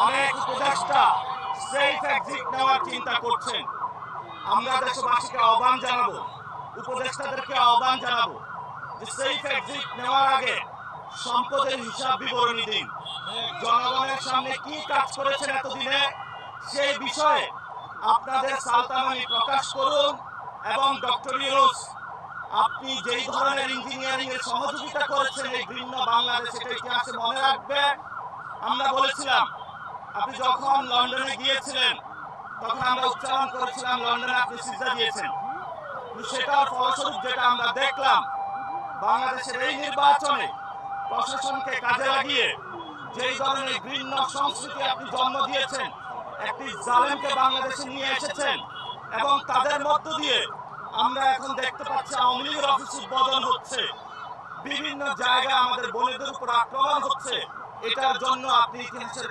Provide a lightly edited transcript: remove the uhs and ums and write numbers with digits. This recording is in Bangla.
অনেক উপদেষ্টা সেফ এক্সিট নেওয়ার চিন্তা করছেন। আমরা দেশবাসীকে আহ্বান জানাবো, উপদেষ্টাদেরকে আহ্বান জানাবো যে সেফ এক্সিট নেওয়ার আগে সম্পদের হিসাব বিবরণী দিন। জনগণের সামনে কি কাজ করেছেন এতদিনে সেই বিষয়ে আপনাদের সালতামানি প্রকাশ করুন। এবং ডক্টর ইউনূস, আপনি যেই ধরনের ইঞ্জিনিয়ারিং এর সহযোগিতা করেছেন এই ভিন্ন বাংলাদেশ, এটা ইতিহাসে মনে রাখবে। আমরা বলেছিলাম, আপনি যখন লন্ডনে গিয়েছিলেন তখন আমরা উচ্চারণ করেছিলাম লন্ডনে আপনি সিজদা দিয়েছেন। সেটার ফলস্বরূপ যেটা আমরা দেখলাম, বাংলাদেশের এই নির্বাচনে প্রশাসনকে কাজে লাগিয়ে যেই ধরনের ভিন্ন সংস্কৃতি আপনি জন্ম দিয়েছেন, একটি জালেমকে বাংলাদেশে নিয়ে এসেছেন এবং তাদের মধ্য দিয়ে আমরা এখন দেখতে পাচ্ছি আওয়ামী লীগের অফিস উদ্বোধন হচ্ছে, বিভিন্ন জায়গায় আমাদের বোনেদের উপর আক্রমণ হচ্ছে। এটার জন্য আপনি ইতিহাসের